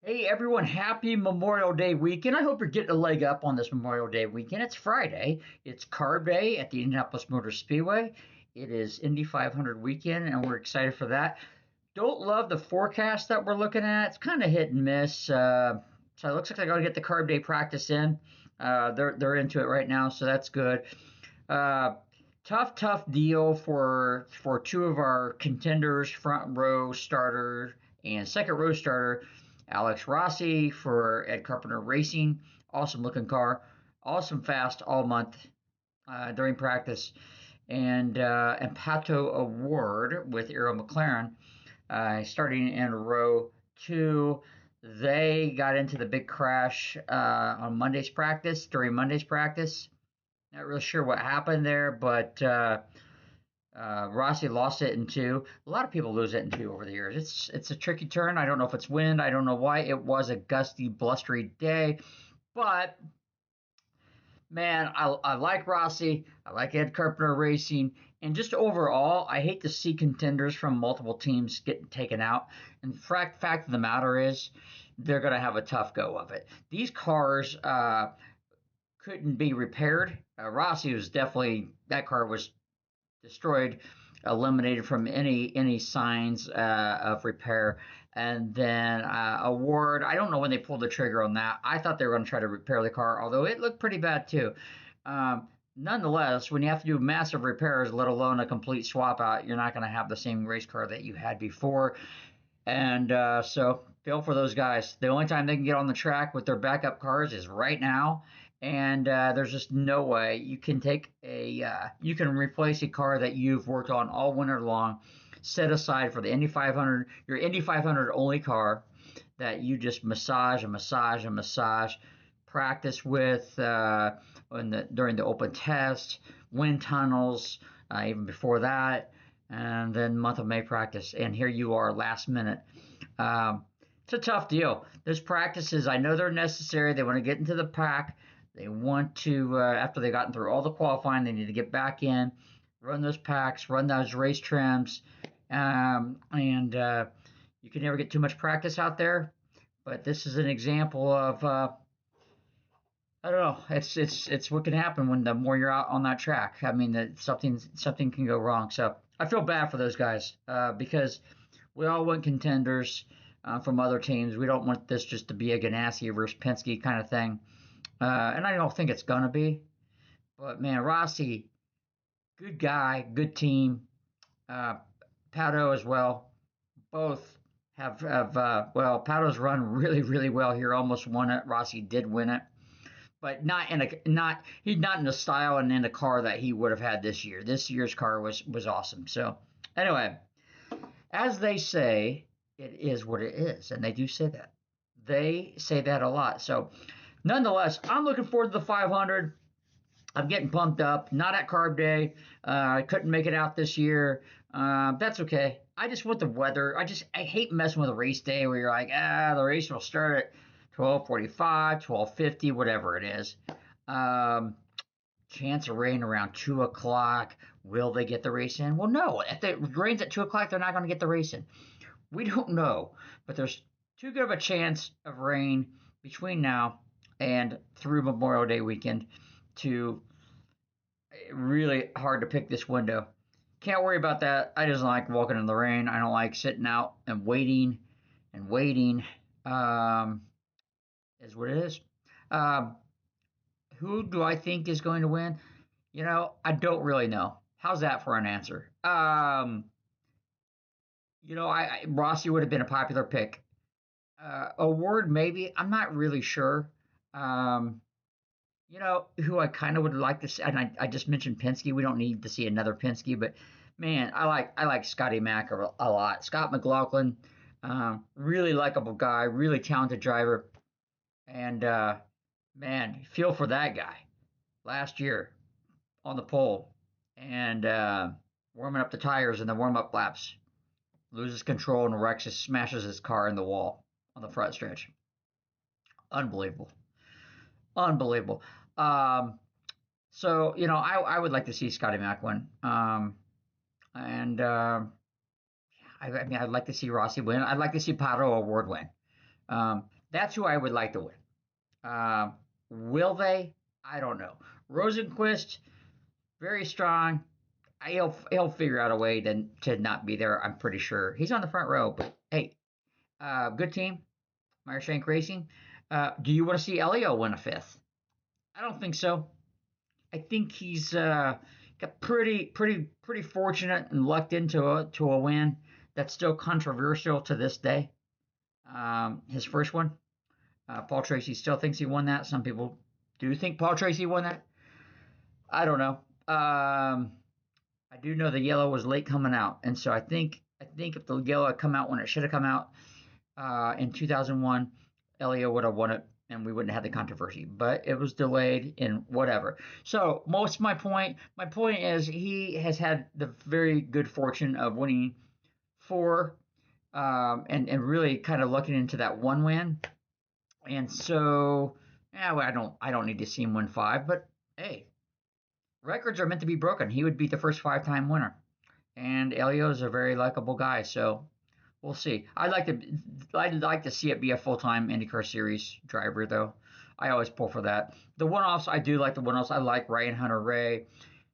Hey everyone, happy Memorial Day weekend. I hope you're getting a leg up on this Memorial Day weekend. It's Friday. It's Carb Day at the Indianapolis Motor Speedway. It is Indy 500 weekend, and we're excited for that. Don't love the forecast that we're looking at. It's kind of hit and miss. So it looks like I got to get the Carb Day practice in. They're into it right now, so that's good. Uh, tough deal for two of our contenders, front row starter and second row starter. Alex Rossi for Ed Carpenter Racing. Awesome looking car. Awesome fast all month during practice. And Pato Award with Aero McLaren starting in row two. They got into the big crash on Monday's practice, during Monday's practice. Not really sure what happened there, but Rossi lost it in two. A lot of people lose it in two over the years. It's a tricky turn. I don't know if it's wind. I don't know why. It was a gusty, blustery day, but man, I like Rossi. I like Ed Carpenter Racing, and just overall, I hate to see contenders from multiple teams getting taken out. And fact of the matter is, they're going to have a tough go of it. These cars couldn't be repaired. Rossi was definitely that car was destroyed, eliminated from any signs of repair. And then Award, I don't know when they pulled the trigger on that. I thought they were going to try to repair the car, although it looked pretty bad too. Nonetheless, when you have to do massive repairs, let alone a complete swap out, you're not going to have the same race car that you had before. And so feel for those guys. The only time they can get on the track with their backup cars is right now. And there's just no way you can you can replace a car that you've worked on all winter long, set aside for the Indy 500, your Indy 500 only car that you just massage and massage and massage, practice with during the open test, wind tunnels, even before that, and then month of May practice. And here you are last minute. It's a tough deal. Those practices, I know they're necessary. They want to get into the pack. They want to, after they've gotten through all the qualifying, they need to get back in, run those packs, run those race trims, and you can never get too much practice out there. But this is an example of I don't know. It's what can happen when the more you're out on that track. I mean, that something can go wrong. So I feel bad for those guys because we all want contenders from other teams. We don't want this just to be a Ganassi versus Penske kind of thing. And I don't think it's gonna be. But man, Rossi, good guy, good team. Uh, Pato as well. Both have well, Pato's run really well here. Almost won it. Rossi did win it, but he's not in the style and in the car that he would have had this year. This year's car was awesome. So anyway, as they say, it is what it is, and they do say that. They say that a lot. So nonetheless, I'm looking forward to the 500. I'm getting pumped up. Not at Carb Day. I couldn't make it out this year. That's okay. I just want the weather. I hate messing with a race day where you're like, the race will start at 12:45, 12:50, whatever it is. Um, Chance of rain around 2 o'clock. Will they get the race in? Well, no. If it rains at 2 o'clock, they're not going to get the race in. We don't know, but there's too good of a chance of rain between now and through Memorial Day weekend to really hard to pick this window. Can't worry about that. I just don't like walking in the rain. I don't like sitting out and waiting and waiting. Is what it is. Um, who do I think is going to win? I don't really know. How's that for an answer? Rossi would have been a popular pick. Award maybe. I'm not really sure. Um, who I kind of would like to see, and I just mentioned Penske. We don't need to see another Penske, but man, I like Scotty Mack a lot. Scott McLaughlin, really likable guy, really talented driver, and man, feel for that guy. Last year on the pole and warming up the tires in the warm-up laps, loses control and smashes his car in the wall on the front stretch. Unbelievable, unbelievable. Um, So, I would like to see Scotty Mack win. And I mean, I'd like to see Rossi win. I'd like to see Pato Award win. That's who I would like to win. Um, will they? I don't know. Rosenquist, very strong. He'll figure out a way to not be there. I'm pretty sure he's on the front row. But hey, good team, Meyershank Racing. Do you want to see Elio win a fifth? I don't think so. I think he's got pretty fortunate and lucked into a win that's still controversial to this day. His first one, Paul Tracy still thinks he won that. Some people do think Paul Tracy won that. I don't know. I do know the yellow was late coming out, and so I think if the yellow had come out when it should have come out in 2001, Elio would have won it, and we wouldn't have had the controversy. But it was delayed and whatever. So most my point is he has had the very good fortune of winning four, and really kind of looking into that one win. And so, yeah, well, I don't need to see him win five, but hey, records are meant to be broken. He would be the first five-time winner, and Elio is a very likable guy. So we'll see. I'd like to see it be a full-time IndyCar Series driver, though. I always pull for that. The one-offs, I do like the one-offs. I like Ryan Hunter-Ray.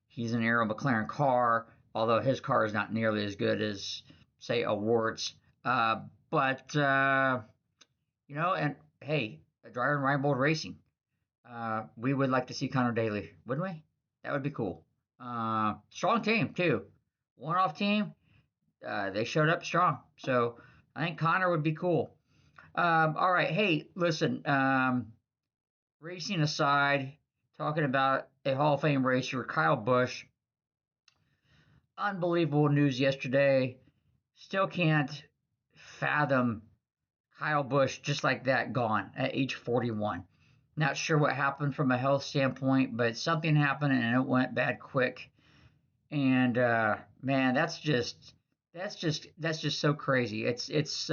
He's an Aero McLaren car, although his car is not nearly as good as, say, a Wart's. But and hey, a driver in Ryan Bold Racing. We would like to see Connor Daly, wouldn't we? That would be cool. Strong team too. One-off team. They showed up strong. So I think Connor would be cool. All right. Hey, listen. Racing aside, talking about a Hall of Fame racer, Kyle Busch. Unbelievable news yesterday. Still can't fathom Kyle Busch just like that gone at age 41. Not sure what happened from a health standpoint, but something happened and it went bad quick. And man, that's just so crazy. It's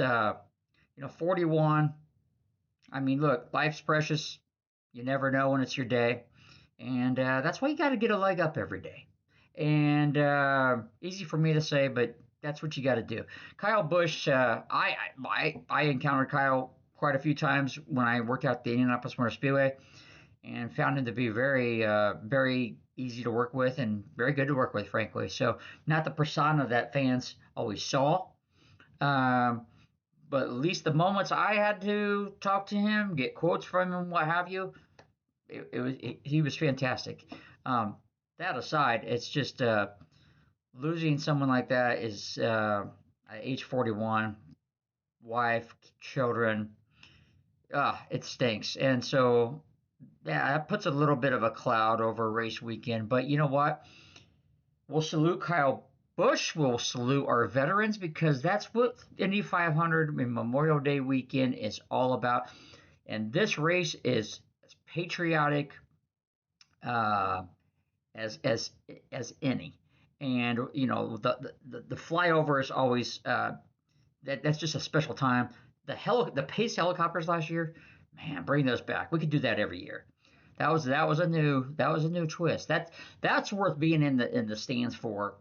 41. I mean, look, life's precious. You never know when it's your day, and that's why you got to get a leg up every day. And easy for me to say, but that's what you got to do. Kyle Busch, I encountered Kyle quite a few times when I worked out at the Indianapolis Motor Speedway, and found him to be very easy to work with and very good to work with, frankly. So not the persona that fans always saw, um, but at least the moments I had to talk to him, get quotes from him, what have you, he was fantastic. Um, that aside, it's just losing someone like that is at age 41, wife, children, it stinks. And so, yeah, that puts a little bit of a cloud over race weekend. But you know what? We'll salute Kyle Busch. We'll salute our veterans because that's what Indy 500 and Memorial Day weekend is all about. And this race is as patriotic uh, as any. And the flyover is always that's just a special time. The Pace helicopters last year, man, bring those back. We could do that every year. That was a new twist. That's worth being in the stands for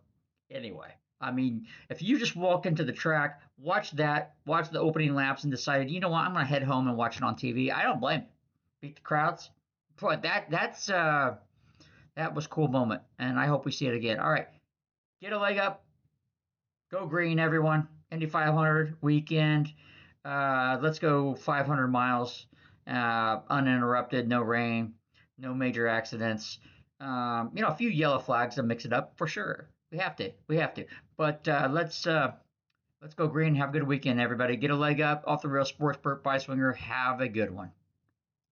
anyway. I mean, if you just walk into the track, watch the opening laps, and decided, you know what, I'm gonna head home and watch it on TV. I don't blame you. Beat the crowds. But that was a cool moment, and I hope we see it again. All right, get a leg up. Go green, everyone. Indy 500 weekend. Let's go 500 miles uninterrupted, no rain, no major accidents. A few yellow flags to mix it up for sure. We have to. We have to. But let's go green. Have a good weekend, everybody. Get a leg up. Off the Rail Sports. Bert Beiswanger. Have a good one.